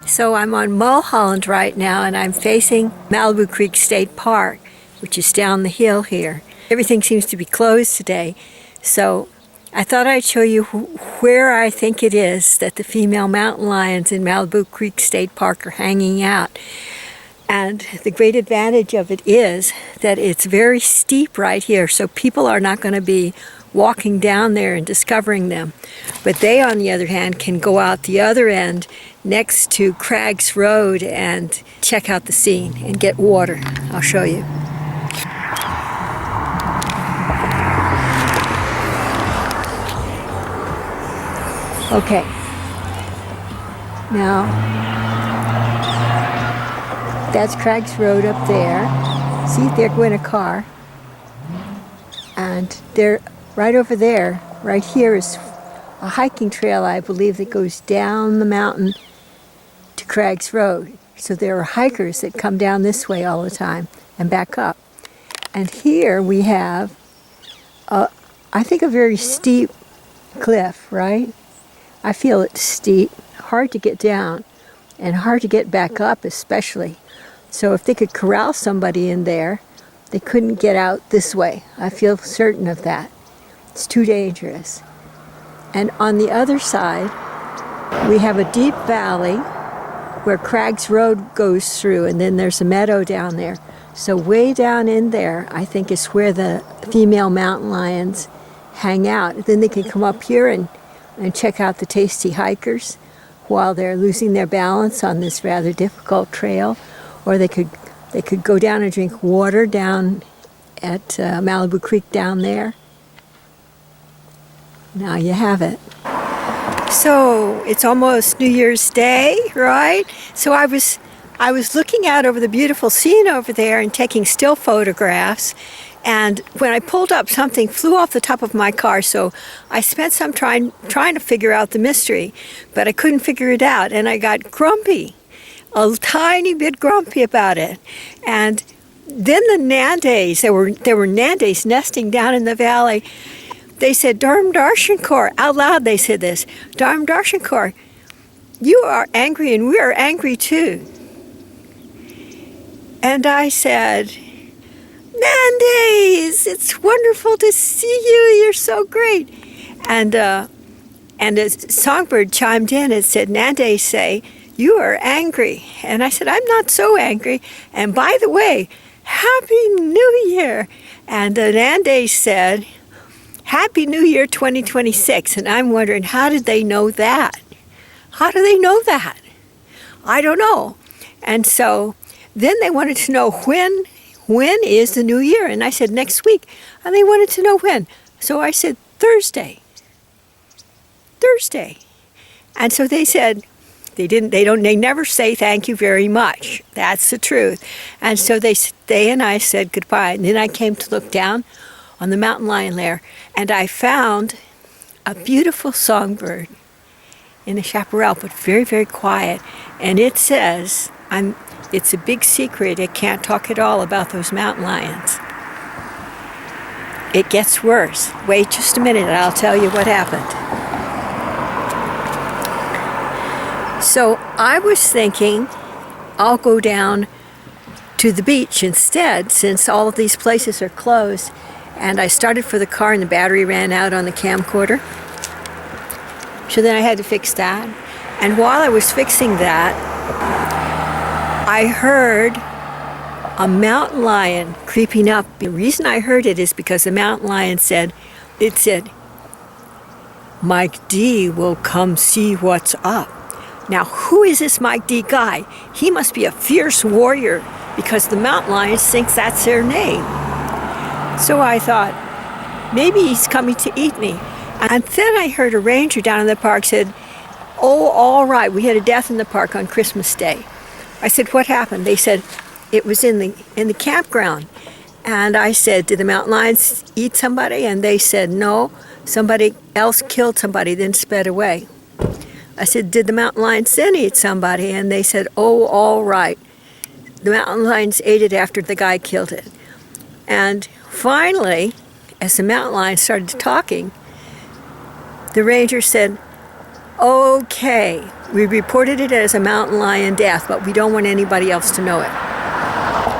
So I'm on Mulholland right now, and I'm facing Malibu Creek State Park, which is down the hill here. Everything seems to be closed today, so I thought I'd show you where I think it is that the female mountain lions in Malibu Creek State Park are hanging out. And the great advantage of it is that it's very steep right here, so people are not going to be walking down there and discovering them. But they, on the other hand, can go out the other end next to Cragg's Road and check out the scene and get water. I'll show you. Okay. Now, that's Cragg's Road up there. See, there going a car. And they're right over there, right here is a hiking trail, I believe, that goes down the mountain to Cragg's Road. So there are hikers that come down this way all the time and back up. And here we have, I think, a very steep cliff, right? I feel it's steep, hard to get down, and hard to get back up especially. So if they could corral somebody in there, they couldn't get out this way. I feel certain of that. It's too dangerous. And on the other side, we have a deep valley where Cragg's Road goes through, and then there's a meadow down there. So way down in there, I think, is where the female mountain lions hang out. And then they can come up here and check out the tasty hikers while they're losing their balance on this rather difficult trail. Or they could go down and drink water down at Malibu Creek down there. Now you have it. So it's almost New Year's Day, right? So I was looking out over the beautiful scene over there and taking still photographs. And when I pulled up, something flew off the top of my car. So I spent some trying to figure out the mystery, but I couldn't figure it out. And I got grumpy. A tiny bit grumpy about it. And then the Nandays, there were Nandays nesting down in the valley. They said, "Dharm Darshankar," out loud they said this, "Dharm Darshankar, you are angry and we are angry too." And I said, "Nandays, it's wonderful to see you, you're so great." And a songbird chimed in and said, "Nandays say, you are angry." And I said, "I'm not so angry. And by the way, Happy New Year." And the Nandays said, "Happy New Year 2026. And I'm wondering, how did they know that? How do they know that? I don't know. And so then they wanted to know when is the new year? And I said, next week. And they wanted to know when. So I said, Thursday. And so they said, they never say thank you very much. That's the truth. And so they and I said goodbye. And then I came to look down on the mountain lion lair, and I found a beautiful songbird in a chaparral, but very, very quiet. And it says, it's a big secret. It can't talk at all about those mountain lions. It gets worse. Wait just a minute and I'll tell you what happened. So I was thinking I'll go down to the beach instead, since all of these places are closed. And I started for the car and the battery ran out on the camcorder. So then I had to fix that. And while I was fixing that, I heard a mountain lion creeping up. The reason I heard it is because the mountain lion said, "Mike D will come see what's up." Now, who is this Mike D guy? He must be a fierce warrior because the mountain lions think that's their name. So I thought, maybe he's coming to eat me. And then I heard a ranger down in the park said, "Oh, all right, we had a death in the park on Christmas Day." I said, "What happened?" They said, "It was in the campground." And I said, "Did the mountain lions eat somebody?" And they said, "No, somebody else killed somebody, then sped away." I said, "Did the mountain lions then eat somebody?" And they said, "Oh, all right. The mountain lions ate it after the guy killed it." And finally, as the mountain lions started talking, the ranger said, "Okay, We reported it as a mountain lion death, but we don't want anybody else to know it.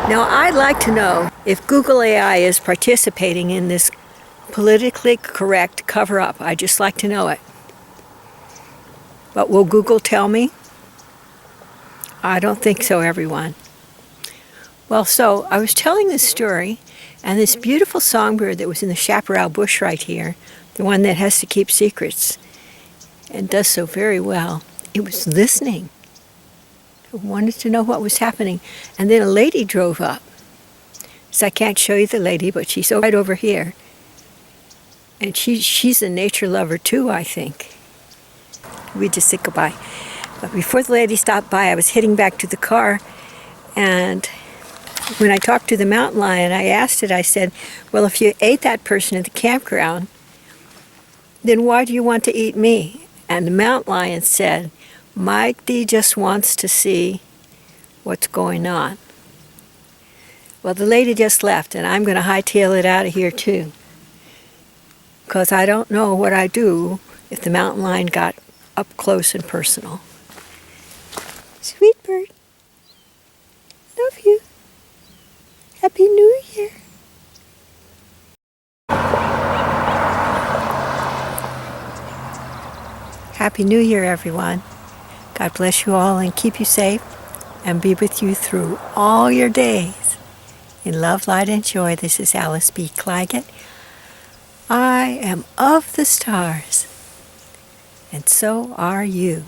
Now, I'd like to know if Google AI is participating in this politically correct cover-up. I'd just like to know it. But will Google tell me? I don't think so, everyone. Well, so I was telling this story, and this beautiful songbird that was in the chaparral bush right here, the one that has to keep secrets, and does so very well, it was listening. It wanted to know what was happening. And then a lady drove up. So I can't show you the lady, but she's right over here. And she's a nature lover too, I think. We just said goodbye. But before the lady stopped by, I was heading back to the car, and when I talked to the mountain lion, I asked it, I said, well, if you ate that person at the campground, then why do you want to eat me? And the mountain lion said, Mike D just wants to see what's going on. Well, the lady just left, and I'm going to hightail it out of here too, because I don't know what I'd do if the mountain lion got up close and personal. Sweet bird, love you. Happy New Year. Happy New Year, everyone. God bless you all and keep you safe and be with you through all your days. In love, light, and joy, this is Alice B. Clagett. I am of the stars, and so are you.